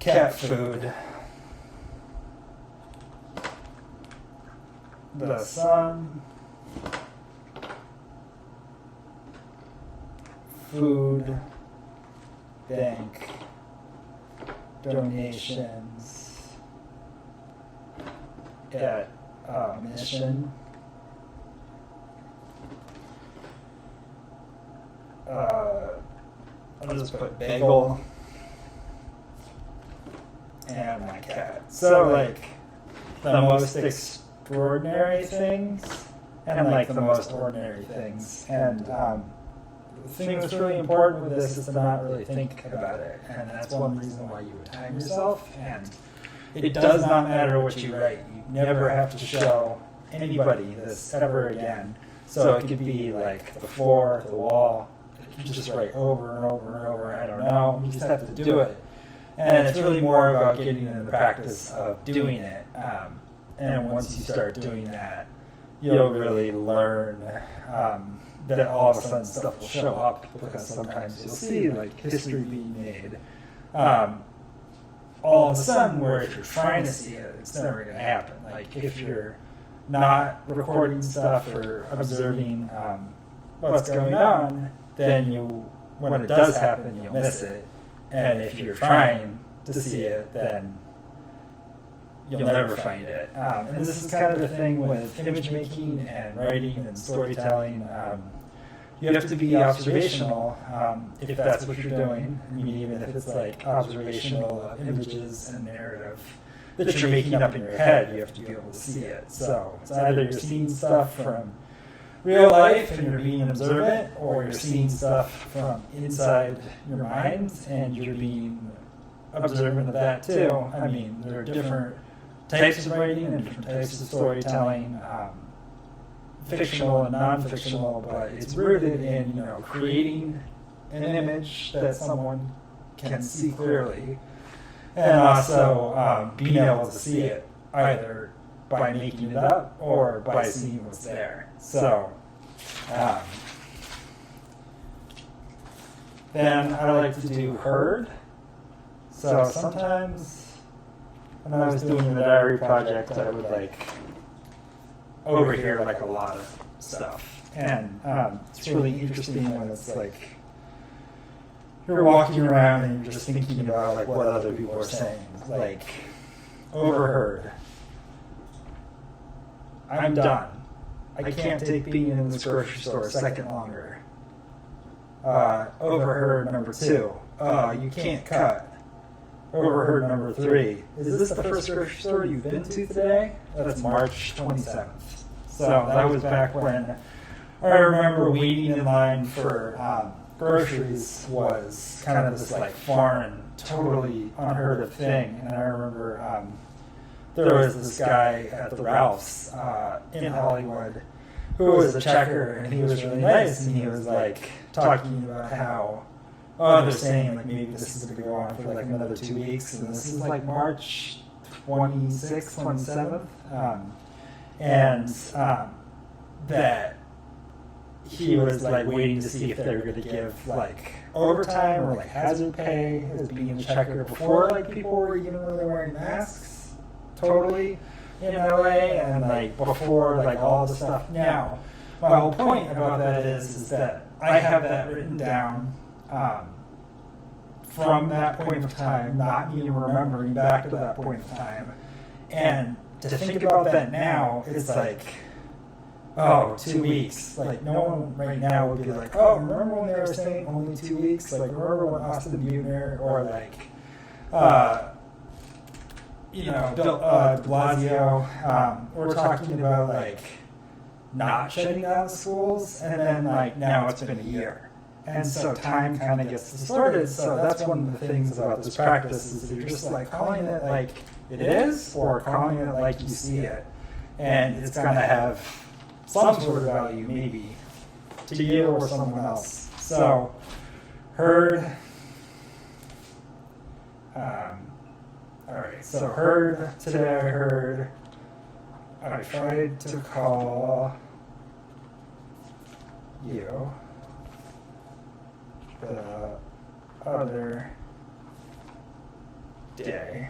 cat food. The sun. Food bank donations at Mission. I'll just put bagel and my cat. So like the most extraordinary things and like the most ordinary things. And the thing that's really important with this is to not really think about it. And that's one reason why you would time yourself. And it does not matter what you write. You never have to show anybody this ever again. So it could be like the floor, the wall. You just write over and over and over. I don't know. You just have to do it. And it's really more about getting in the practice of doing it. And once you start doing that, you'll really learn that all of a sudden stuff will show up, because sometimes you'll see like history being made all of a sudden, where if you're trying to see it, it's never going to happen. Like if you're not recording stuff or observing what's going on, then when it does happen, you'll miss it. And if you're trying to see it, then you'll never find it. And this is kind of the thing with image making and writing and storytelling. You have to be observational if that's what you're doing. I mean, even if it's like observational images and narrative that you're making up in your head, you have to be able to see it. So it's either you're seeing stuff from real life and you're being observant, or you're seeing stuff from inside your mind and you're being observant of that too. I mean, there are different types of writing and different types of storytelling, fictional and non-fictional, but it's rooted in creating an image that someone can see clearly, and also being able to see it either by making it up or by seeing what's there. So then I like to do heard. So sometimes when I was doing the diary project, I would overhear a lot of stuff. And it's really interesting when it's like you're walking around and you're just thinking about what other people are saying. Like, overheard. I'm done. I can't take being in this grocery store a second longer. Overheard number 2. You can't cut. Overheard number 3. Is this the first grocery store you've been to today? That's March 27th. So that was back when I remember waiting in line for groceries was kind of this foreign, totally unheard of thing. And I remember there was this guy at the Ralph's in Hollywood who was a checker, and he was really nice, and he was talking about how they're saying maybe this is going to go on for another 2 weeks, and this is March 26th, 27th, and that he was waiting to see if they were going to give overtime or hazard pay as being a checker before people were even really wearing masks totally in LA, and before all the stuff. Now, my whole point about that is that I have that written down from that point of time, not even remembering back to that point of time. And to think about that now, it's 2 weeks. No one right now would be remember when they were saying only 2 weeks? Remember when Austin Butner or Bill Blasio were talking about not shutting down schools, and then now it's been a year. And so time kind of gets distorted. So that's one of the things about this practice, is that you're just calling it it is, or calling it you see it. And it's going to have some sort of value, maybe, to you or someone else. So, heard. Alright, so heard, today I heard, I tried to call you. The other day,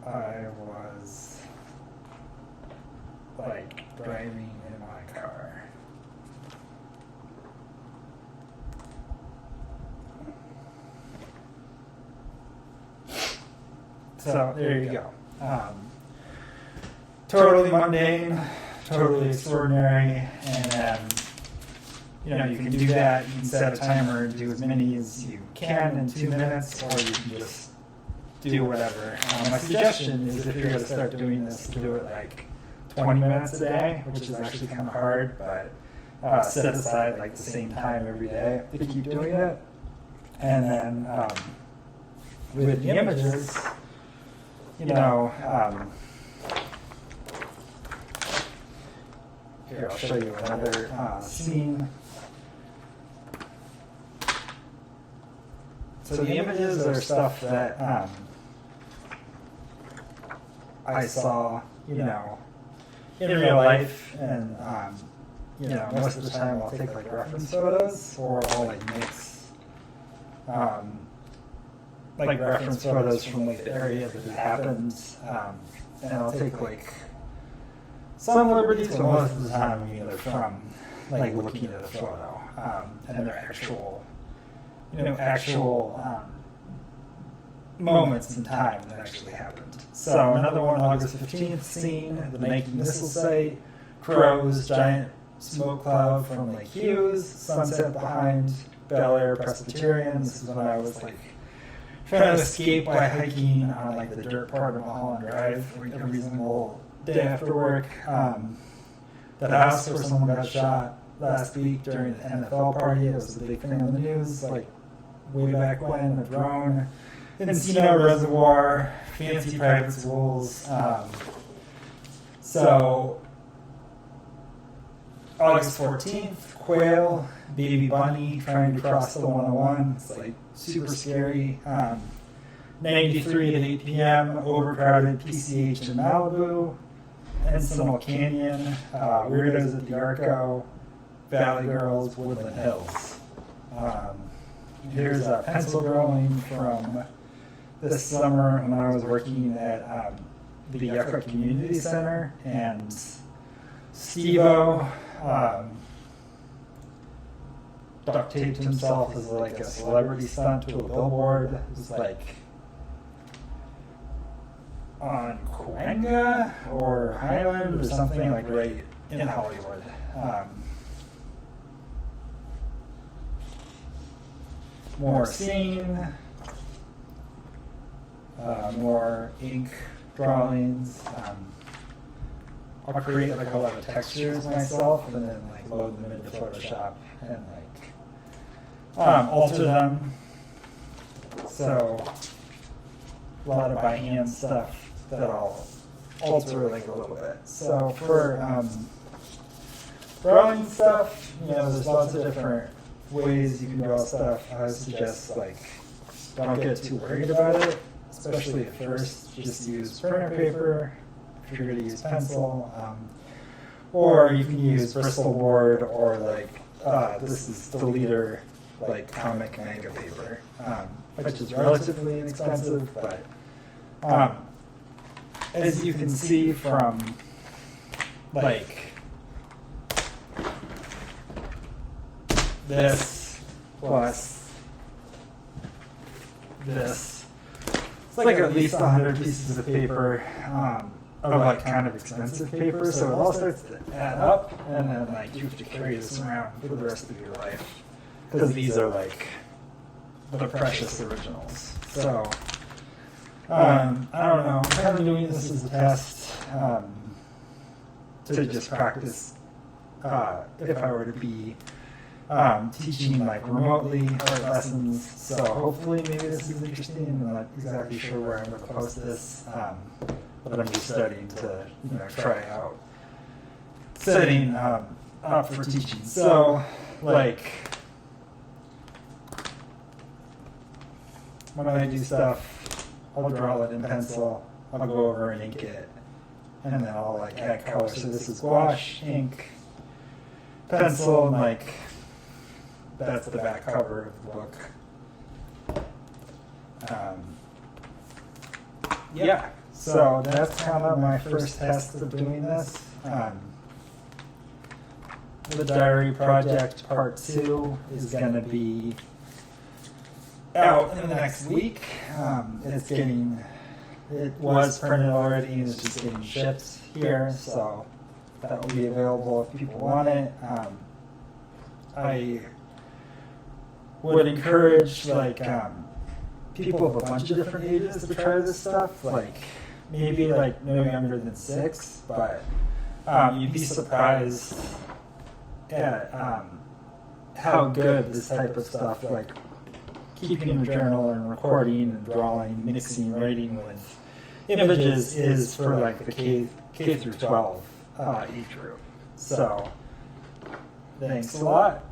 I was like driving in my car. So there you go. Totally mundane, totally extraordinary, and you can do that. You can set a timer and do as many as you can in 2 minutes, or you can just do whatever. My suggestion is if you're going to start doing this, do it like 20 minutes a day, which is actually kind of hard, but set aside like the same time every day to keep doing it. And then with the images, here I'll show you another scene. So the images are stuff that I saw, in real life, and most of the time I'll take like reference photos, or I'll like mix like reference photos from like the area that it happens, and I'll take like some liberties, but most of the time they're from like looking at a photo, and they're actual moments in time that actually happened. So another one, August 15th scene, the Nike missile site, crows, giant smoke cloud from Lake Hughes, sunset behind Bel Air Presbyterian. This is when I was like trying to escape by hiking on like the dirt part of Mulholland Drive a reasonable day after work. That house where someone got shot last week during the NFL party, it was a big thing on the news, like way back when, a drone. Encino Reservoir, fancy private schools. So, August 14th, quail, baby bunny trying to cross the 101. It's like super scary. 93 at 8 p.m., overcrowded PCH in Malibu, Encinal Canyon, Weirdos at the Arco, Valley Girls, Woodland Hills. Here's a pencil drawing from this summer when I was working at the Yucca Community Center, and Steve-O duct taped himself as like a celebrity stunt to a billboard. It was like on Cahuenga or Highland or something, like right in Hollywood. More scene, more ink drawings. I'll create like a lot of textures myself and then like load them into Photoshop and like alter them. So a lot of by hand stuff that I'll alter like a little bit. So for drawing stuff, there's lots of different ways you can draw stuff. I would suggest like don't get too worried about it, especially at first. Just use printer paper if you're going to use pencil, or you can use Bristol board, or like this is the Leader like comic manga paper, which is relatively inexpensive, but as you can see from like this plus this, it's like at least 100 pieces of paper, of like kind of expensive paper, so it all starts to add up, and then like you have to carry this around for the rest of your life, because these are like the precious originals. So I don't know, I'm kind of doing this as a test to just practice if I were to be teaching like remotely art lessons. So hopefully maybe this is interesting. I'm not exactly sure where I'm going to post this, but I'm just starting to try out setting up for teaching. So like when I do stuff, I'll draw it in pencil, I'll go over and ink it, and then I'll like add color. So this is gouache, ink, pencil, and like that's the back cover of the book. Yeah, so that's kind of my first test of doing this. The diary project part 2 is going to be out in the next week. It was printed already and it's just getting shipped here, so that will be available if people want it. I would encourage people of a bunch of different ages to try this stuff, maybe no younger than 6, but you'd be surprised at how good this type of stuff, keeping a journal and recording and drawing, mixing, writing with images is for the K through 12 age group. So thanks a lot.